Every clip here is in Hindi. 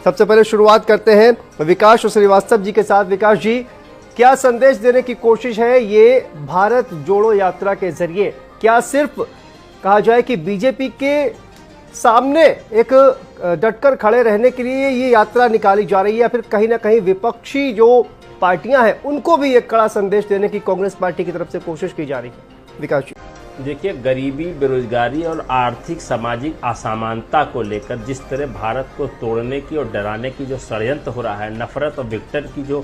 सबसे पहले शुरुआत करते हैं विकास श्रीवास्तव जी के साथ। विकास जी, क्या संदेश देने की कोशिश है ये भारत जोड़ो यात्रा के जरिए? क्या सिर्फ कहा जाए कि बीजेपी के सामने एक डटकर खड़े रहने के लिए ये यात्रा निकाली जा रही है, या फिर कहीं ना कहीं विपक्षी जो पार्टियां हैं उनको भी एक कड़ा संदेश देने की कांग्रेस पार्टी की तरफ से कोशिश की जा रही है? विकास जी, देखिए, गरीबी, बेरोजगारी और आर्थिक सामाजिक असमानता को लेकर जिस तरह भारत को तोड़ने की और डराने की जो षड्यंत्र हो रहा है, नफरत और विघटन की जो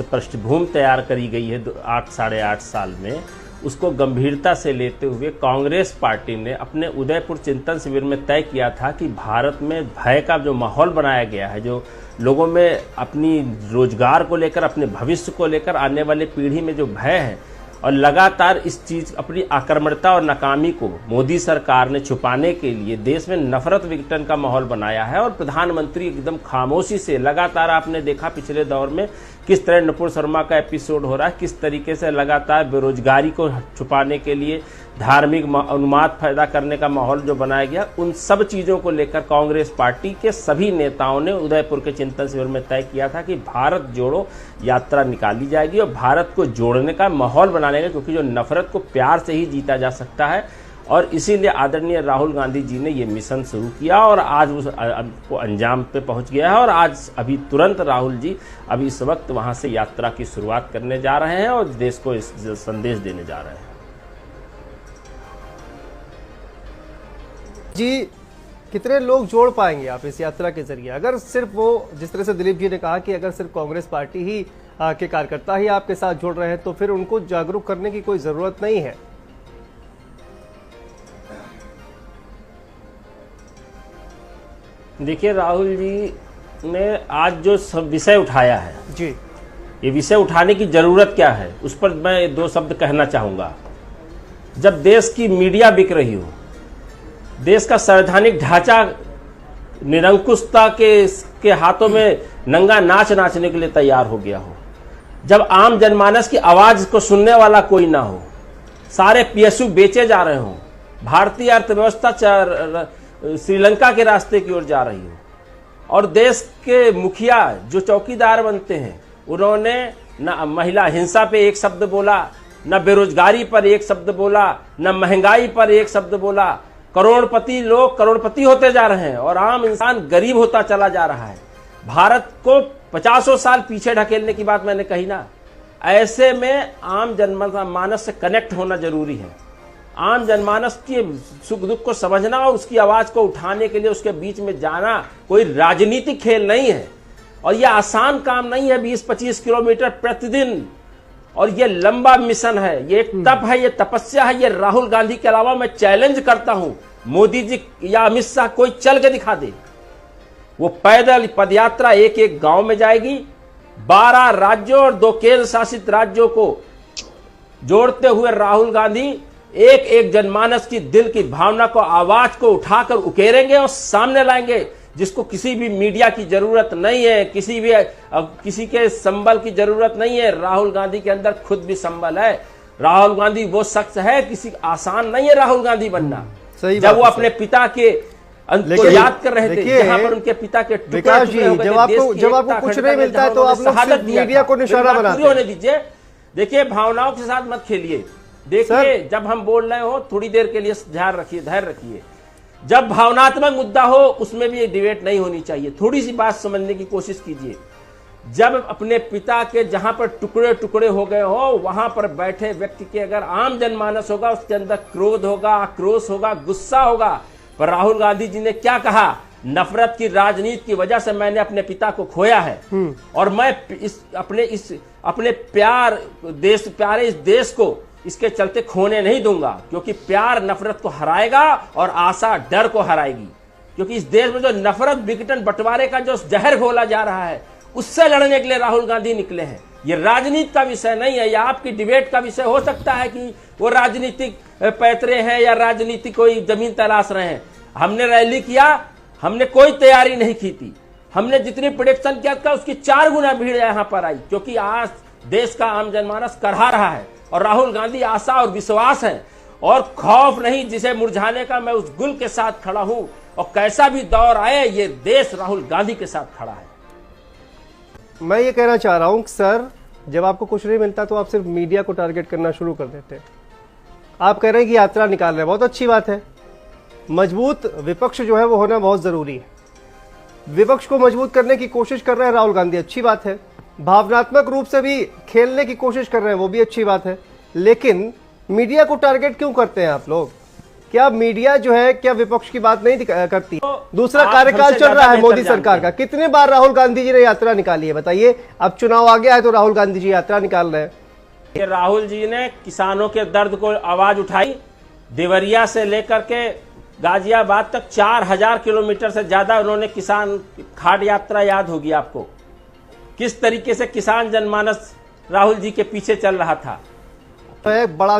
पृष्ठभूमि तैयार करी गई है 8-8.5 साल में, उसको गंभीरता से लेते हुए कांग्रेस पार्टी ने अपने उदयपुर चिंतन शिविर में तय किया था कि भारत में भय का जो माहौल बनाया गया है, जो लोगों में अपनी रोजगार को लेकर, अपने भविष्य को लेकर, आने वाले पीढ़ी में जो भय है, और लगातार इस चीज अपनी आक्रमणता और नाकामी को मोदी सरकार ने छुपाने के लिए देश में नफरत विघटन का माहौल बनाया है। और प्रधानमंत्री एकदम खामोशी से, लगातार आपने देखा पिछले दौर में किस तरह नुपुर शर्मा का एपिसोड हो रहा है, किस तरीके से लगातार बेरोजगारी को छुपाने के लिए धार्मिक उन्माद पैदा करने का माहौल जो बनाया गया, उन सब चीज़ों को लेकर कांग्रेस पार्टी के सभी नेताओं ने उदयपुर के चिंतन शिविर में तय किया था कि भारत जोड़ो यात्रा निकाली जाएगी और भारत को जोड़ने का माहौल बनाने का, क्योंकि जो नफरत को प्यार से ही जीता जा सकता है। और इसीलिए आदरणीय राहुल गांधी जी ने ये मिशन शुरू किया और आज उस को अंजाम पे पहुंच गया है। और आज अभी तुरंत राहुल जी अभी इस वक्त वहां से यात्रा की शुरुआत करने जा रहे हैं और देश को इस संदेश देने जा रहे हैं। जी, कितने लोग जोड़ पाएंगे आप इस यात्रा के जरिए? अगर सिर्फ वो, जिस तरह से दिलीप जी ने कहा कि अगर सिर्फ कांग्रेस पार्टी ही के कार्यकर्ता ही आपके साथ जुड़ रहे हैं तो फिर उनको जागरूक करने की कोई जरूरत नहीं है। देखिए, राहुल जी ने आज जो विषय उठाया है जी, ये विषय उठाने की जरूरत क्या है, उस पर मैं 2 शब्द कहना चाहूंगा। जब देश की मीडिया बिक रही हो, देश का संवैधानिक ढांचा निरंकुशता के हाथों में नंगा नाच नाचने के लिए तैयार हो गया हो, जब आम जनमानस की आवाज को सुनने वाला कोई ना हो, सारे पीएसयू बेचे जा रहे हो, भारतीय अर्थव्यवस्था श्रीलंका के रास्ते की ओर जा रही हो, और देश के मुखिया जो चौकीदार बनते हैं उन्होंने न महिला हिंसा पे एक शब्द बोला, न बेरोजगारी पर एक शब्द बोला, न महंगाई पर एक शब्द बोला। करोड़पति लोग करोड़पति होते जा रहे हैं और आम इंसान गरीब होता चला जा रहा है। भारत को 50 साल पीछे ढकेलने की बात मैंने कही ना। ऐसे में आम जनमानस से कनेक्ट होना जरूरी है। आम जनमानस के सुख दुख को समझना और उसकी आवाज को उठाने के लिए उसके बीच में जाना कोई राजनीतिक खेल नहीं है, और यह आसान काम नहीं है। 20-25 किलोमीटर प्रतिदिन, और ये लंबा मिशन है, ये एक तप है, ये तपस्या है। ये राहुल गांधी के अलावा मैं चैलेंज करता हूं, मोदी जी या अमित शाह कोई चल के दिखा दे। वो पैदल पदयात्रा एक एक गांव में जाएगी। 12 राज्यों और 2 केंद्र शासित राज्यों को जोड़ते हुए राहुल गांधी एक एक जनमानस की दिल की भावना को, आवाज को उठाकर उकेरेंगे और सामने लाएंगे, जिसको किसी भी मीडिया की जरूरत नहीं है, किसी के संबल की जरूरत नहीं है। राहुल गांधी के अंदर खुद भी संबल है। राहुल गांधी वो शख्स है, किसी आसान नहीं है राहुल गांधी बनना। जब वो अपने पिता के को याद कर रहे थे, जहां पर उनके पिता के विकास जी, जब आपको कुछ नहीं मिलता है तो आप लोग सिर्फ मीडिया को निशाना बनाते हैं। होने दीजिए। देखिए, भावनाओं के साथ मत खेलिए। देखिए, जब हम बोल रहे हो थोड़ी देर के लिए ध्यान रखिए, धैर्य रखिए। जब भावनात्मक मुद्दा हो उसमें भी डिबेट नहीं होनी चाहिए। थोड़ी सी बात समझने की कोशिश कीजिए। जब अपने पिता के जहां पर टुकड़े टुकड़े हो गए हो, वहां पर बैठे व्यक्ति के अगर आम जनमानस होगा, उसके अंदर क्रोध होगा, आक्रोश होगा, गुस्सा होगा। पर राहुल गांधी जी ने क्या कहा? नफरत की राजनीति की वजह से मैंने अपने पिता को खोया है और मैं अपने प्यारे इस देश को इसके चलते खोने नहीं दूंगा, क्योंकि प्यार नफरत को हराएगा और आशा डर को हराएगी। क्योंकि इस देश में जो नफरत विघटन बंटवारे का जो जहर घोला जा रहा है, उससे लड़ने के लिए राहुल गांधी निकले हैं। ये राजनीति का विषय नहीं है, या आपकी डिबेट का विषय हो सकता है कि वो राजनीतिक पैतरे हैं या राजनीतिक कोई जमीन तलाश रहे हैं। हमने रैली किया, हमने कोई तैयारी नहीं की थी। हमने जितनी प्रोडिक्शन किया था उसकी 4 गुना भीड़ यहां पर आई, क्योंकि आज देश का आम जनमानस करहा रहा है और राहुल गांधी आशा और विश्वास है और खौफ नहीं जिसे मुरझाने का। मैं उस गुल के साथ खड़ा हूं और कैसा भी दौर आए ये देश राहुल गांधी के साथ खड़ा है। मैं ये कहना चाह रहा हूं कि सर, जब आपको कुछ नहीं मिलता तो आप सिर्फ मीडिया को टारगेट करना शुरू कर देते हैं। आप कह रहे हैं कि यात्रा निकाल रहे हैं, बहुत अच्छी बात है। मजबूत विपक्ष जो है वो होना बहुत जरूरी है। विपक्ष को मजबूत करने की कोशिश कर रहे हैं राहुल गांधी, अच्छी बात है। भावनात्मक रूप से भी खेलने की कोशिश कर रहे हैं, वो भी अच्छी बात है। लेकिन मीडिया को टारगेट क्यों करते हैं आप लोग? क्या मीडिया जो है क्या विपक्ष की बात नहीं करती? दूसरा आप कार्यकाल हमसे चल रहा ज्यादा है मोदी बेहतर सरकार का। जानते कितने बार राहुल गांधी जी ने यात्रा निकाली है बताइए? अब चुनाव आ गया है तो राहुल गांधी जी यात्रा निकाल रहे हैं। कि राहुल जी ने किसानों के दर्द को आवाज उठाई। देवरिया से लेकर के गाजियाबाद तक 4000 किलोमीटर से ज्यादा उन्होंने किसान खाड़ यात्रा, याद होगी आपको किस तरीके से किसान जनमानस राहुल जी के पीछे चल रहा था। तो एक बड़ा